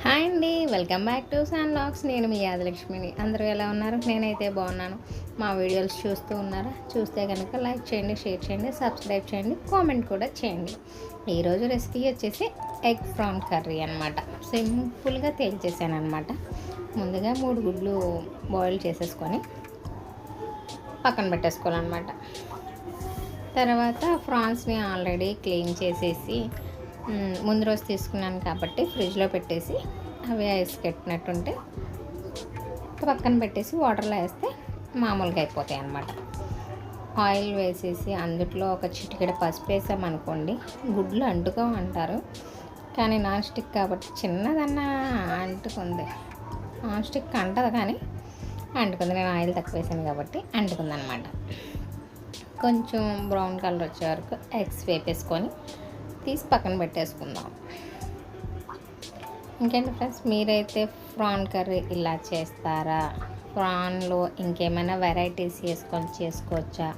Hi అండి, welcome back to సాన్ లాక్స్. నేను మీ యాదలక్ష్మిని. అందరూ ఎలా ఉన్నారు? నేనైతే బాగున్నాను. మా వీడియోస్ చూస్తూ ఉన్నారా? చూస్తే కనుక లైక్ చేయండి, షేర్ చేయండి, సబ్స్క్రైబ్ చేయండి, కామెంట్ కూడా చేయండి. ఈరోజు రెసిపీ వచ్చేసి ఎగ్ ప్రాన్ కర్రీ అనమాట. సింపుల్గా తేల్చేసాను అనమాట. ముందుగా 3 గుడ్లు బాయిల్ చేసేసుకొని పక్కన పెట్టేసుకోవాలన్నమాట. తర్వాత ప్రాన్స్ని ఆల్రెడీ క్లీన్ చేసేసి ముందు రోజు తీసుకున్నాను కాబట్టి ఫ్రిడ్జ్లో పెట్టేసి అవి ఐస్ కట్టినట్టుంటే పక్కన పెట్టేసి వాటర్లో వేస్తే మామూలుగా అయిపోతాయి అన్నమాట. ఆయిల్ వేసేసి అందులో ఒక చిటికెడ పసుపు వేసామనుకోండి, గుడ్లు అంటుకో అంటారు, కానీ నాన్ స్టిక్ కాబట్టి చిన్నదన్నా అంటుకుంది. నాన్ స్టిక్ అంటది కానీ అంటుకుంది. నేను ఆయిల్ తక్కువ వేసాను కాబట్టి అంటుకుంది అనమాట. కొంచెం బ్రౌన్ కలర్ వచ్చే వరకు ఎగ్స్ వేపేసుకొని తీసి పక్కన పెట్టేసుకుందాం. ఇంకేంటి ఫ్రెండ్స్, మీరైతే ప్రాన్ కర్రీ ఇలా చేస్తారా? ప్రాన్లో ఇంకేమైనా వెరైటీస్ వేసుకొని చేసుకోవచ్చా?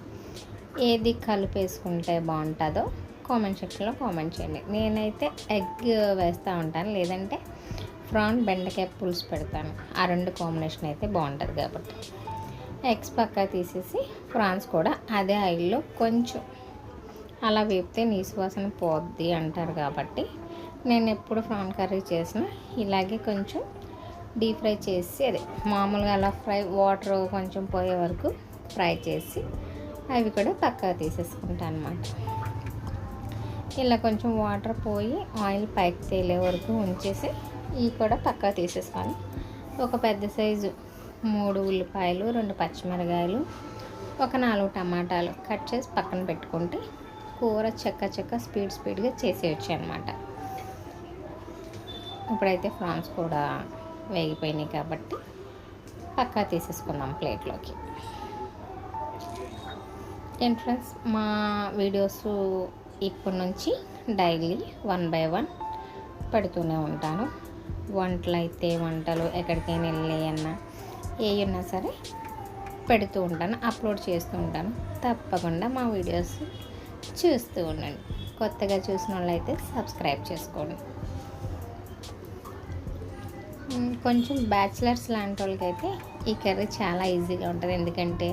ఏది కలిపేసుకుంటే బాగుంటుందో కామెంట్ సెక్షన్లో కామెంట్ చేయండి. నేనైతే ఎగ్ వేస్తూ ఉంటాను, లేదంటే ప్రాన్ బెండకాయ పులుసు పెడతాను. ఆ 2 కాంబినేషన్ అయితే బాగుంటుంది కాబట్టి ఎగ్స్ పక్కా తీసేసి ప్రాన్స్ కూడా అదే ఆయిల్లో కొంచెం అలా వేపితే నీసు వాసన పోద్ది అంటారు కాబట్టి నేను ఎప్పుడు ప్రాన్ కర్రీ చేసినా ఇలాగే కొంచెం డీప్ ఫ్రై చేసి, అదే మామూలుగా అలా వాటర్ కొంచెం పోయే వరకు ఫ్రై చేసి అవి కూడా పక్కా తీసేసుకుంటాను అనమాట. ఇలా కొంచెం వాటర్ పోయి ఆయిల్ పైకి తేలే వరకు ఉంచేసి ఇవి కూడా పక్కా తీసేసుకొని ఒక పెద్ద సైజు 3 ఉల్లిపాయలు, 2 పచ్చిమిరకాయలు, ఒక 4 టమాటాలు కట్ చేసి పక్కన పెట్టుకుంటే కూర చెక్క స్పీడ్గా చేసేయచ్చు అనమాట. ఇప్పుడైతే ప్రాన్స్ కూడా వేగిపోయినాయి కాబట్టి పక్కా తీసేసుకుందాం ప్లేట్లోకి. ఫ్రెండ్స్, మా వీడియోస్ ఇప్పటి నుంచి డైలీ 1 బై 1 పెడుతూనే ఉంటాను. వంటలు ఎక్కడికైనా వెళ్ళాయన్నా ఏమన్నా సరే పెడుతూ ఉంటాను, అప్లోడ్ చేస్తూ ఉంటాను. తప్పకుండా మా వీడియోస్ చూస్తూ ఉండండి. కొత్తగా చూసిన వాళ్ళైతే సబ్స్క్రైబ్ చేసుకోండి. కొంచెం బ్యాచిలర్స్ లాంటి వాళ్ళకైతే ఈ కర్రీ చాలా ఈజీగా ఉంటుంది. ఎందుకంటే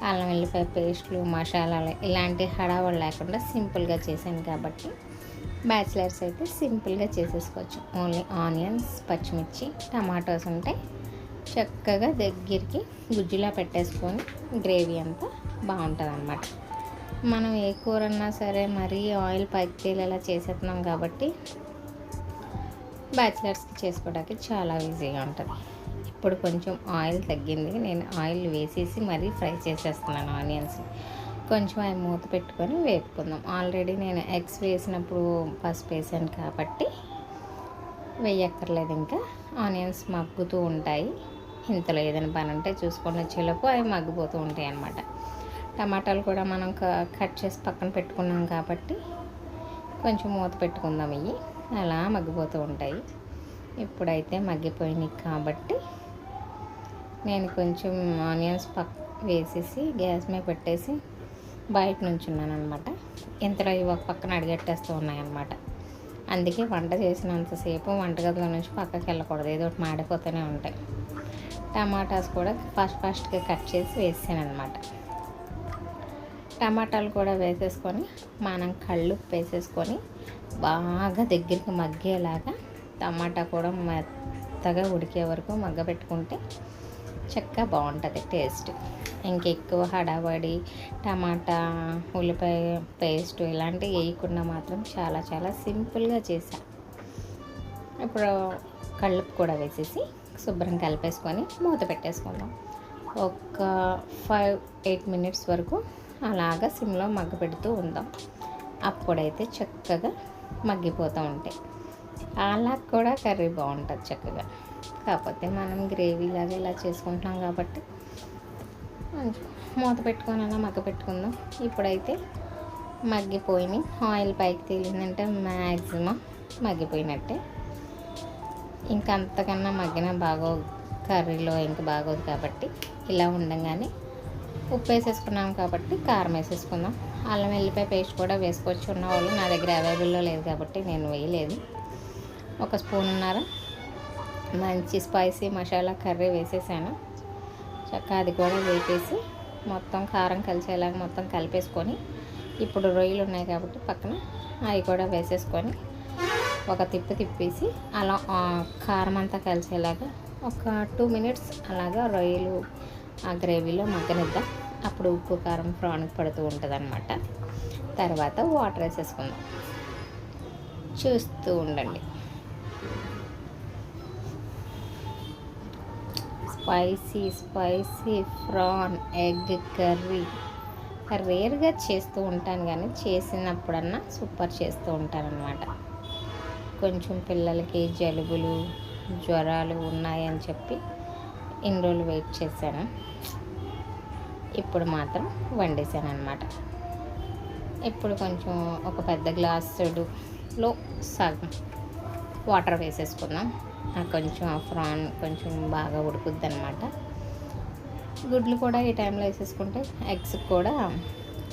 అల్లం వెల్లిపాయ పేస్ట్లు, మసాలాలు ఇలాంటి హడావుడు లేకుండా సింపుల్గా చేశాను కాబట్టి బ్యాచిలర్స్ అయితే సింపుల్గా చేసేసుకోవచ్చు. ఓన్లీ ఆనియన్స్, పచ్చిమిర్చి, టమాటోస్ ఉంటే చక్కగా దగ్గరికి గుజ్జులా పెట్టేసుకొని గ్రేవీ అంతా బాగుంటుంది అన్నమాట. మనం ఏ కూర అన్నా సరే మరీ ఆయిల్ పైకి తేలేలా చేసేస్తున్నాం కాబట్టి బ్యాచిలర్స్కి చేసుకోవడానికి చాలా ఈజీగా ఉంటుంది. ఇప్పుడు కొంచెం ఆయిల్ తగ్గింది, నేను ఆయిల్ వేసేసి మరీ ఫ్రై చేసేస్తున్నాను ఆనియన్స్. కొంచెం అవి మూత పెట్టుకొని వేపుకుందాం. ఆల్రెడీ నేను ఎగ్స్ వేసినప్పుడు పసుపు వేసాను కాబట్టి వేయక్కర్లేదు. ఇంకా ఆనియన్స్ మగ్గుతూ ఉంటాయి. ఇంతలో ఏదైనా పని ఉంటే చూసుకొని వచ్చేలోపు అవి మగ్గిపోతూ ఉంటాయి అన్నమాట. టమాటాలు కూడా మనం కట్ చేసి పక్కన పెట్టుకున్నాం కాబట్టి కొంచెం మూత పెట్టుకుందాం. ఇవి అలా మగ్గిపోతూ ఉంటాయి. ఇప్పుడైతే మగ్గిపోయినాయి కాబట్టి నేను కొంచెం ఆనియన్స్ వేసేసి గ్యాస్ మీద పెట్టేసి బయట నుంచున్నాను అనమాట. ఇంతలో ఇవి ఒక పక్కన అడిగట్టేస్తూ ఉన్నాయన్నమాట. అందుకే వంట చేసినంతసేపు వంటగదిలో నుంచి పక్కకి వెళ్ళకూడదు, ఏదో ఒకటి మాడిపోతూనే ఉంటాయి. టమాటాస్ కూడా ఫస్ట్గా కట్ చేసి వేసాను అనమాట. టమాటాలు కూడా వేసేసుకొని మనం కళ్ళుప్పు వేసేసుకొని బాగా దగ్గరికి మగ్గేలాగా టమాటా కూడా మెత్తగా ఉడికే వరకు మగ్గబెట్టుకుంటే చక్కగా బాగుంటుంది టేస్ట్. ఇంకెక్కువ హడావడి టమాటా, ఉల్లిపాయ పేస్ట్ ఇలాంటివి వేయకుండా మాత్రం చాలా సింపుల్గా చేసా. ఇప్పుడు కళ్ళుప్పు కూడా వేసేసి శుభ్రం కలిపేసుకొని మూత పెట్టేసుకుందాం. ఒక 5-8 మినిట్స్ వరకు అలాగా సిమ్లో మగ్గపెడుతూ ఉందాం. అప్పుడైతే చక్కగా మగ్గిపోతూ ఉంటాయి. అలా కూడా కర్రీ బాగుంటుంది చక్కగా. కాకపోతే మనం గ్రేవీలాగా ఇలా చేసుకుంటున్నాం కాబట్టి మూత పెట్టుకొని అలా మగ్గపెట్టుకుందాం. ఇప్పుడైతే మగ్గిపోయినాయి. ఆయిల్ పైకి తేలిందంటే మ్యాక్సిమం మగ్గిపోయినట్టే. ఇంకా అంతకన్నా మగ్గినా బాగోదు, కర్రీలో ఇంకా బాగోదు కాబట్టి ఇలా ఉండగానే ఉప్పు వేసేసుకున్నాం కాబట్టి కారం వేసేసుకుందాం. అల్లం వెల్లిపాయ పేస్ట్ కూడా వేసుకోవచ్చు ఉన్నవాళ్ళు. నా దగ్గర అవైలబుల్లో లేదు కాబట్టి నేను వేయలేదు. 1 స్పూన్నర మంచి స్పైసీ మసాలా కర్రీ వేసేసాను. చక్కగా అది కూడా వేపేసి మొత్తం కారం కలిసేలాగా మొత్తం కలిపేసుకొని, ఇప్పుడు రొయ్యలు ఉన్నాయి కాబట్టి పక్కన అవి కూడా వేసేసుకొని ఒక తిప్పేసి అలా కారం అంతా కలిసేలాగా ఒక 2 మినిట్స్ అలాగా రొయ్యలు ఆ గ్రేవీలో మగ్గనిద్దాం. అప్పుడు ఉప్పు కారం ప్రాన్కి పడుతూ ఉంటుంది అన్నమాట. తర్వాత వాటర్ వేసేసుకుందాం. చూస్తూ ఉండండి. స్పైసీ ప్రాన్ ఎగ్ కర్రీ రేర్గా చేస్తూ ఉంటాను, కానీ చేసినప్పుడన్నా సూపర్ చేస్తూ ఉంటానన్నమాట. కొంచెం పిల్లలకి జలుబులు జ్వరాలు ఉన్నాయని చెప్పి ఇన్ని రోజులు వెయిట్ చేశాను. ఇప్పుడు మాత్రం వండేసాను అనమాట. ఇప్పుడు కొంచెం ఒక పెద్ద గ్లాసులో సగం వాటర్ వేసేసుకుందాం. కొంచెం ఆ ప్రాన్ కొంచెం బాగా ఉడుకుద్ది అనమాట. గుడ్లు కూడా ఈ టైంలో వేసేసుకుంటే ఎగ్స్ కూడా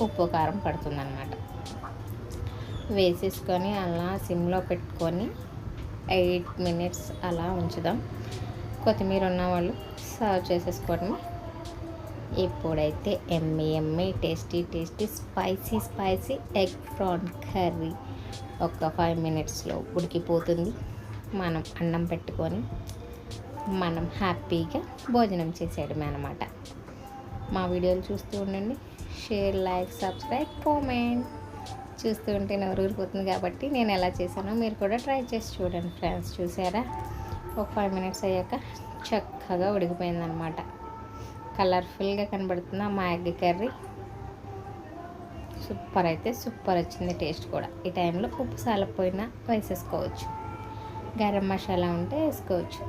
ఉప్పు కారం పడుతుందన్నమాట. వేసేసుకొని అలా సిమ్లో పెట్టుకొని 8 మినిట్స్ అలా ఉంచుదాం. కొత్తిమీర ఉన్న వాళ్ళు సర్వ్ చేసేసుకోవడమే. ఇప్పుడైతే yummy tasty spicy egg prawn curry ఒక 5 మినిట్స్లో ఉడికిపోతుంది. మనం అన్నం పెట్టుకొని మనం హ్యాపీగా భోజనం చేసేయడమే అనమాట. మా వీడియోలు చూస్తూ ఉండండి. Share, like, subscribe, comment. చూస్తూ ఉంటే నోరు ఊరిపోతుంది కాబట్టి నేను ఎలా చేశానో మీరు కూడా ట్రై చేసి చూడండి ఫ్రెండ్స్. చూసారా, ఒక 5 మినిట్స్ అయ్యాక చక్కగా ఉడికిపోయిందనమాట. కలర్ఫుల్గా కనబడుతుంది మా ఎగ్ కర్రీ. సూపర్ వచ్చింది టేస్ట్ కూడా. ఈ టైంలో ఉప్పు సాలపోయినా వేసేసుకోవచ్చు. గరం మసాలా ఉంటే వేసుకోవచ్చు.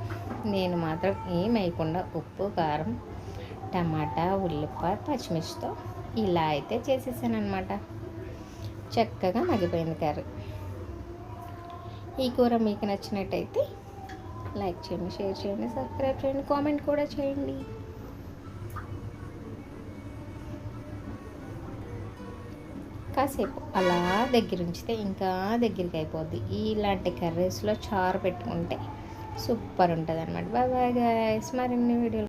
నేను మాత్రం ఏం వేయకుండా ఉప్పు కారం టమాటా ఉల్లిపాయ పచ్చిమిర్చితో ఇలా అయితే చేసేసాను అనమాట. చక్కగా మగ్గిపోయింది కర్రీ. ఈ కూర మీకు నచ్చినట్టయితే లైక్ చేయండి, షేర్ చేయండి, సబ్స్క్రైబ్ చేయండి, కామెంట్ కూడా చేయండి. కాసేపు అలా దగ్గర ఉంచితే ఇంకా దగ్గరికి అయిపోద్ది. ఇలాంటి కర్రీస్లో చారు పెట్టుకుంటే సూపర్ ఉంటుంది అనమాట. Bye bye guys. మరిన్ని వీడియోలు